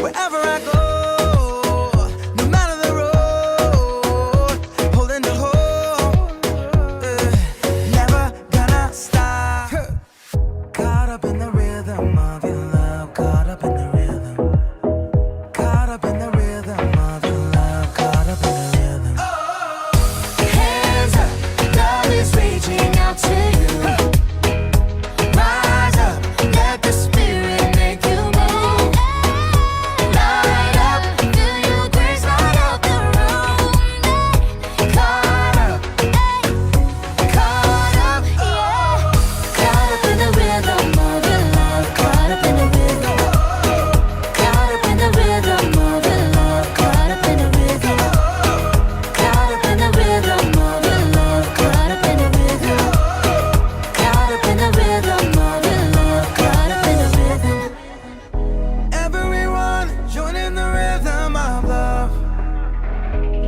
Wherever I go, no matter the road, holding the hope, never gonna stop. Caught up in the rhythm of your love, caught up in the rhythm, caught up in the rhythm of your love, caught up in the rhythm. Hands up, love is reaching out to you. Rise up, let the spirit make you move. Light up, feel your grace light up the room. Caught up, yeah. Caught up in the rhythm of your love, caught up in the rhythm. Caught up in the rhythm of your love, caught up in the rhythm. Caught up in the rhythm of your love, caught up in the rhythm. Caught up in the rhythm of your love, caught up in the rhythm. Everyone joining the rhythm of love.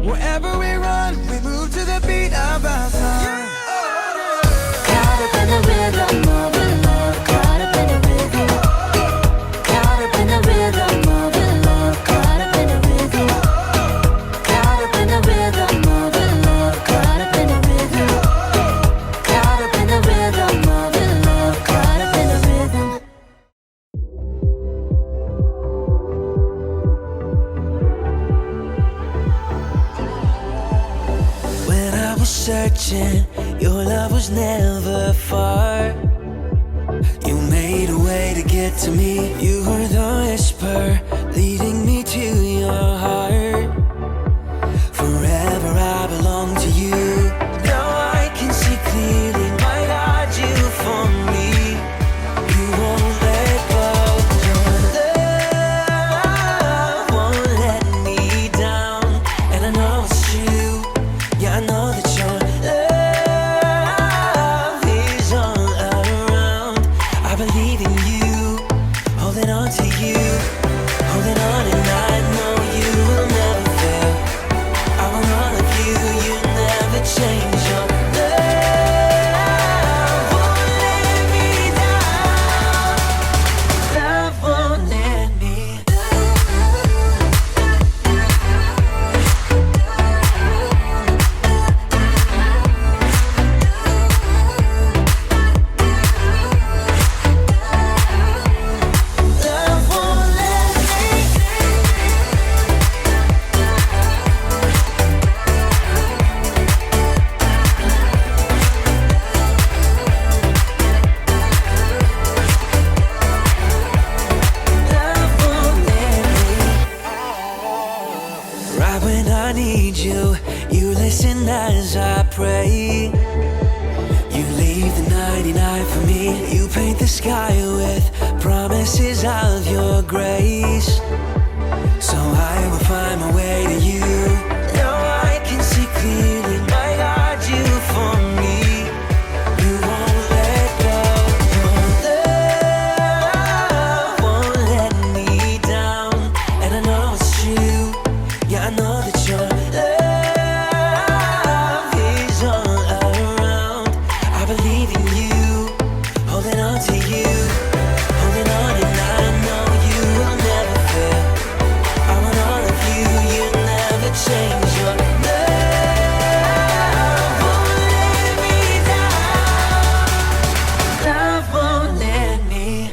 Wherever we run, we move to the beat of our song. Caught up in the rhythm of your love, caught up in the rhythm. Caught up in the rhythm of your love, caught up in the rhythm. Caught up in the rhythm of your love, caught up in the rhythm. Caught up in the rhythm of your love, caught up in the rhythm. When I was searching, your love was never far. You made a way to get to me. You were the whisper leading me to your heart. Forever I belong to you. Now I can see clearly, my God, you for me. You won't let go. Your love won't let me down. And I know it's true. Yeah, I know that your love is all around. I believe in you, holding on to you, holding on, and I know you will never fail. I want all of you, you never change. Your love won't let me down. Love won't let me. Love won't let me. Love won't let me. Right when I need you, you listen as I pray. You leave the 99 for me. You paint the sky with promises of your grace. So I will find my way to you. Now I can see clearly, my God, you for me. You won't let go. Your love won't let me down. And I know it's true. Yeah, I know that your love is all around. I believe in you, holding on to you, holding on, and I know you will never fail. I want all of you, you never change. Your love won't let me down. Love won't let me.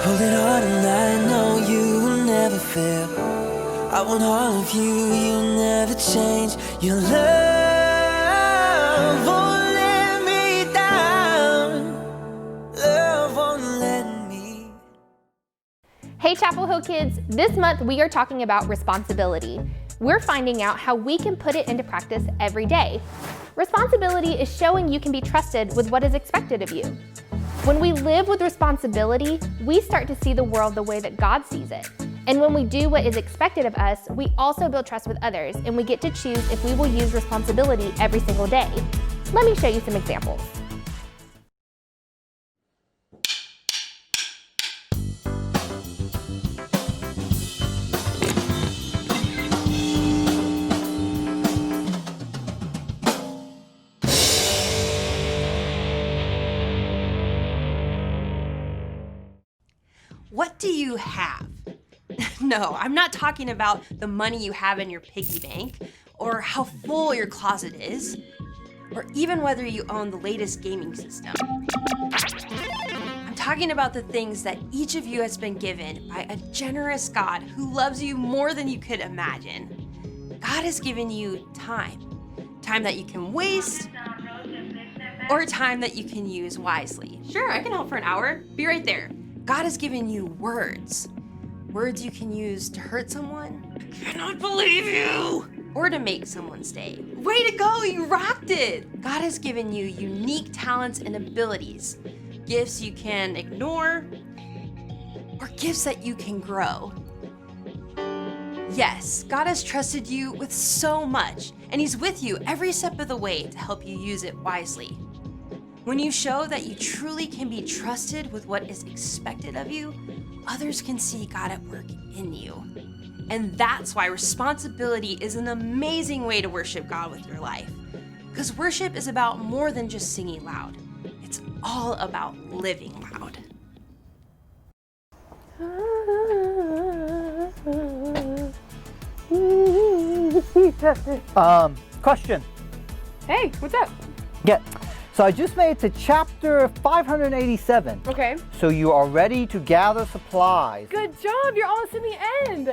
Holding on, and I know you will never fail. I want all of you, you'll never change. Your love won't let me down. Love won't let me. Hey Chapelhill kids, this month we are talking about responsibility. We're finding out how we can put it into practice every day. Responsibility is showing you can be trusted with what is expected of you. When we live with responsibility, we start to see the world the way that God sees it. And when we do what is expected of us, we also build trust with others, and we get to choose if we will use responsibility every single day. Let me show you some examples. What do you have? No, I'm not talking about the money you have in your piggy bank, or how full your closet is, or even whether you own the latest gaming system. I'm talking about the things that each of you has been given by a generous God who loves you more than you could imagine. God has given you time. Time that you can waste, or time that you can use wisely. Sure, I can help for an hour. Be right there. God has given you words. Words you can use to hurt someone. I cannot believe you! Or to make someone stay. Way to go, you rocked it! God has given you unique talents and abilities. Gifts you can ignore, or gifts that you can grow. Yes, God has trusted you with so much, and He's with you every step of the way to help you use it wisely. When you show that you truly can be trusted with what is expected of you, others can see God at work in you. And that's why responsibility is an amazing way to worship God with your life. Because worship is about more than just singing loud. It's all about living loud. Question. Hey, what's up? Yeah. So I just made it to chapter 587. Okay. So you are ready to gather supplies. Good job. You're almost in the end.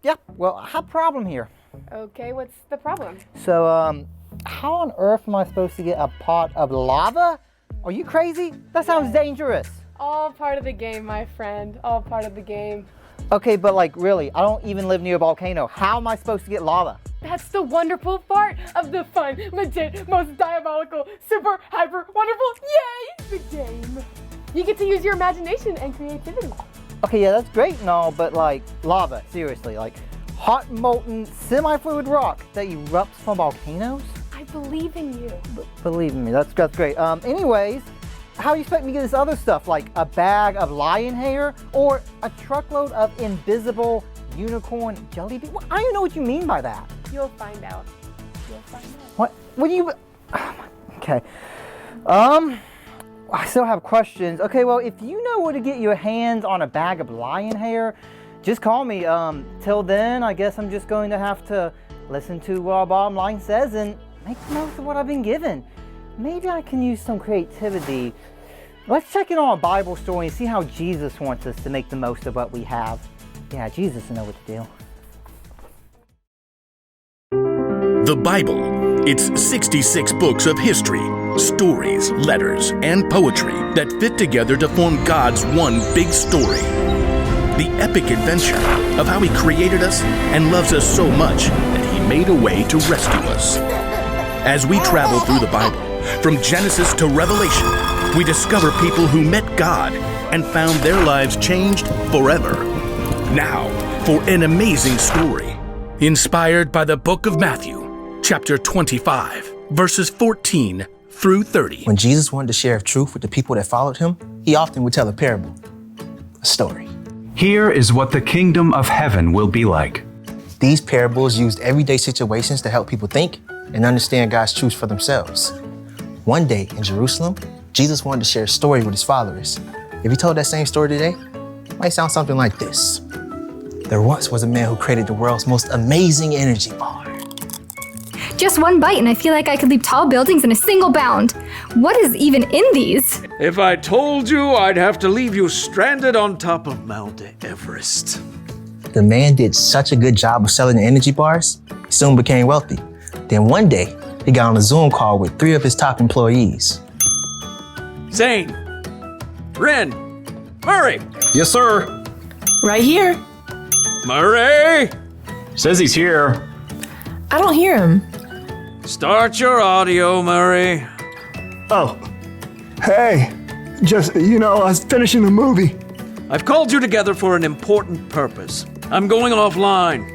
Yep. Well, I have a problem here. Okay, what's the problem? So, how on earth am I supposed to get a pot of lava? Are you crazy? That sounds dangerous. All part of the game, my friend. All part of the game. Okay, but like really, I don't even live near a volcano. How am I supposed to get lava? That's the wonderful part of the fun, legit, most diabolical, super, hyper, wonderful, yay, the game. You get to use your imagination and creativity. Okay, yeah, that's great and all, but like lava, seriously, like hot, molten, semi-fluid rock that erupts from volcanoes? I believe in you. Believe in me, that's great. Anyways, how do you expect me to get this other stuff, like a bag of lion hair or a truckload of invisible unicorn jelly bean? I don't even know what you mean by that. You'll find out. What do you... Okay. I still have questions. Okay, well, if you know where to get your hands on a bag of lion hair, just call me. Till then, I guess I'm just going to have to listen to what our bottom line says and make the most of what I've been given. Maybe I can use some creativity. Let's check in on a Bible story and see how Jesus wants us to make the most of what we have. Yeah, Jesus will know what to do. The Bible. It's 66 books of history, stories, letters, and poetry that fit together to form God's one big story. The epic adventure of how He created us and loves us so much that He made a way to rescue us. As we travel through the Bible, from Genesis to Revelation, we discover people who met God and found their lives changed forever. Now, for an amazing story, inspired by the book of Matthew, chapter 25, verses 14 through 30. When Jesus wanted to share truth with the people that followed Him, He often would tell a parable, a story. Here is what the kingdom of heaven will be like. These parables used everyday situations to help people think and understand God's truth for themselves. One day in Jerusalem, Jesus wanted to share a story with His followers. If He told that same story today, it might sound something like this. There once was a man who created the world's most amazing energy bar. Just one bite and I feel like I could leap tall buildings in a single bound. What is even in these? If I told you, I'd have to leave you stranded on top of Mount Everest. The man did such a good job of selling the energy bars, he soon became wealthy. Then one day, he got on a Zoom call with 3 of his top employees. Zane, Ren, Murray. Yes, sir. Right here. Murray! Says he's here. I don't hear him. Start your audio, Murray. Oh, hey, I was finishing a movie. I've called you together for an important purpose. I'm going offline.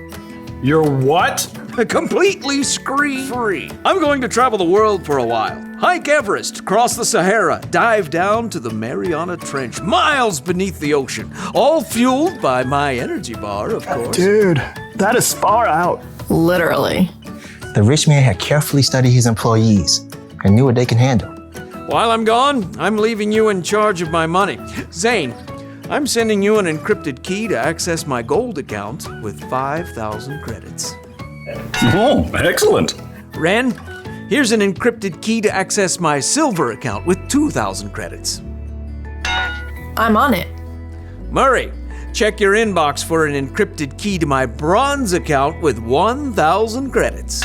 You're what? Completely screen-free. I'm going to travel the world for a while. Hike Everest, cross the Sahara, dive down to the Mariana Trench, miles beneath the ocean, all fueled by my energy bar, of course. Dude, that is far out. Literally. The rich man had carefully studied his employees and knew what they can handle. While I'm gone, I'm leaving you in charge of my money. Zane, I'm sending you an encrypted key to access my gold account with 5,000 credits. Oh, excellent. Ren, here's an encrypted key to access my silver account with 2,000 credits. I'm on it. Murray, check your inbox for an encrypted key to my bronze account with 1,000 credits.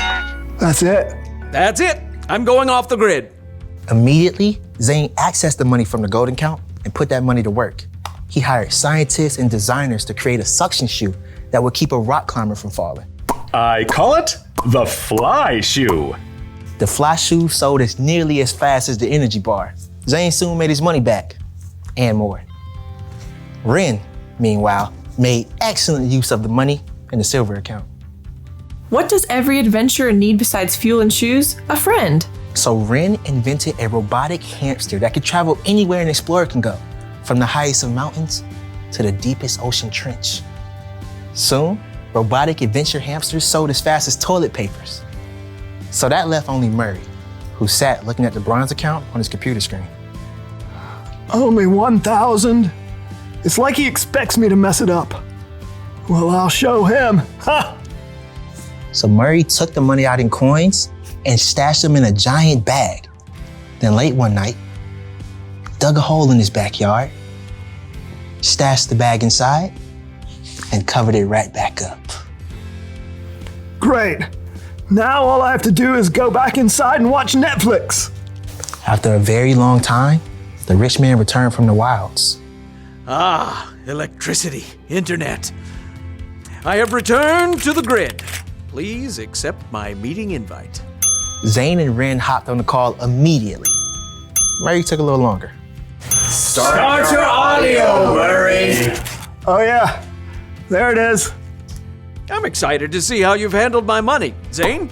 That's it. That's it. I'm going off the grid. Immediately, Zane accessed the money from the gold account and put that money to work. He hired scientists and designers to create a suction shoe that would keep a rock climber from falling. I call it the fly shoe. The fly shoe sold as nearly as fast as the energy bar. Zane soon made his money back, and more. Ren, meanwhile, made excellent use of the money in the silver account. What does every adventurer need besides fuel and shoes? A friend. So Ren invented a robotic hamster that could travel anywhere an explorer can go, from the highest of mountains to the deepest ocean trench. Soon, robotic adventure hamsters sold as fast as toilet papers. So that left only Murray, who sat looking at the bronze account on his computer screen. Only 1,000? It's like he expects me to mess it up. Well, I'll show him. Ha! So Murray took the money out in coins and stashed them in a giant bag. Then late one night, dug a hole in his backyard, stashed the bag inside, and covered it right back up. Great. Now all I have to do is go back inside and watch Netflix. After a very long time, the rich man returned from the wilds. Ah, electricity, internet. I have returned to the grid. Please accept my meeting invite. Zane and Ren hopped on the call immediately. Murray took a little longer. Start your audio, Murray. Oh yeah, there it is. I'm excited to see how you've handled my money. Zane?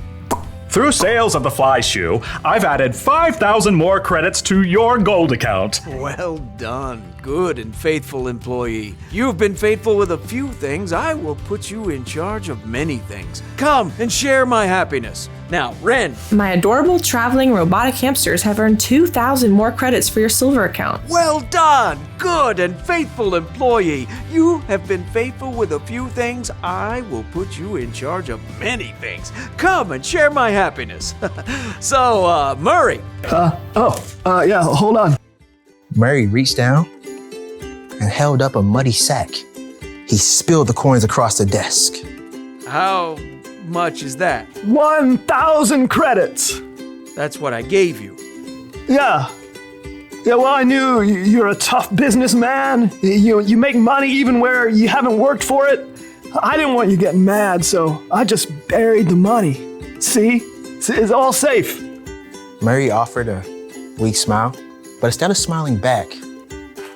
Through sales of the fly shoe, I've added 5,000 more credits to your gold account. Well done, good and faithful employee. You've been faithful with a few things. I will put you in charge of many things. Come and share my happiness. Now, Ren. My adorable traveling robotic hamsters have earned 2,000 more credits for your silver account. Well done, good and faithful employee. You have been faithful with a few things. I will put you in charge of many things. Come and share my happiness. So, Murray. Yeah, hold on. Murray reached down and held up a muddy sack. He spilled the coins across the desk. How much is that? 1,000 credits. That's what I gave you. Yeah, well, I knew you're a tough businessman. You make money even where you haven't worked for it. I didn't want you getting mad, so I just buried the money. See? It's all safe. Murray offered a weak smile, but instead of smiling back,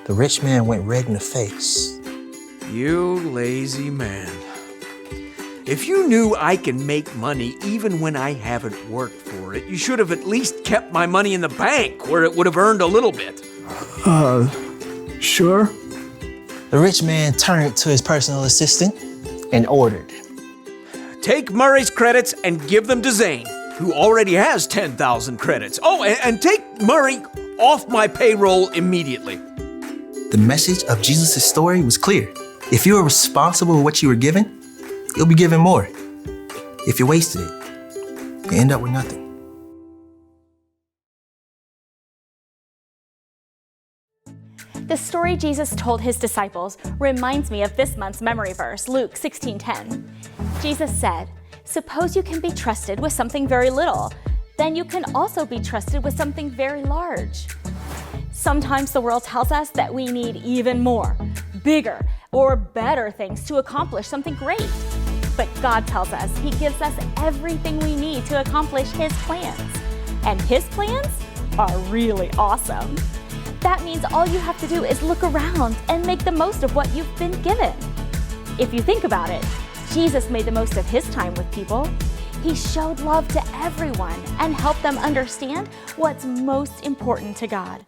the rich man went red in the face. You lazy man. If you knew I can make money even when I haven't worked for it, you should have at least kept my money in the bank where it would have earned a little bit. Sure. The rich man turned to his personal assistant and ordered. Take Murray's credits and give them to Zane, who already has 10,000 credits. Oh, and take Murray off my payroll immediately. The message of Jesus' story was clear. If you are responsible for what you were given, you'll be given more. If you wasted it, you end up with nothing. The story Jesus told his disciples reminds me of this month's memory verse, Luke 16:10. Jesus said, "Suppose you can be trusted with something very little, then you can also be trusted with something very large." Sometimes the world tells us that we need even more, bigger, or better things to accomplish something great. But God tells us He gives us everything we need to accomplish His plans. And His plans are really awesome. That means all you have to do is look around and make the most of what you've been given. If you think about it, Jesus made the most of His time with people. He showed love to everyone and helped them understand what's most important to God.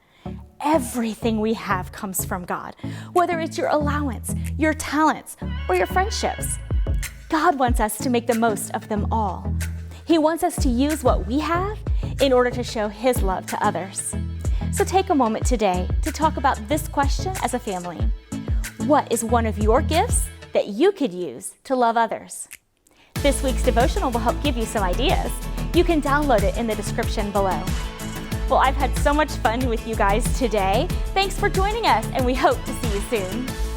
Everything we have comes from God, whether it's your allowance, your talents, or your friendships. God wants us to make the most of them all. He wants us to use what we have in order to show His love to others. So take a moment today to talk about this question as a family. What is one of your gifts that you could use to love others? This week's devotional will help give you some ideas. You can download it in the description below. Well, I've had so much fun with you guys today. Thanks for joining us, and we hope to see you soon.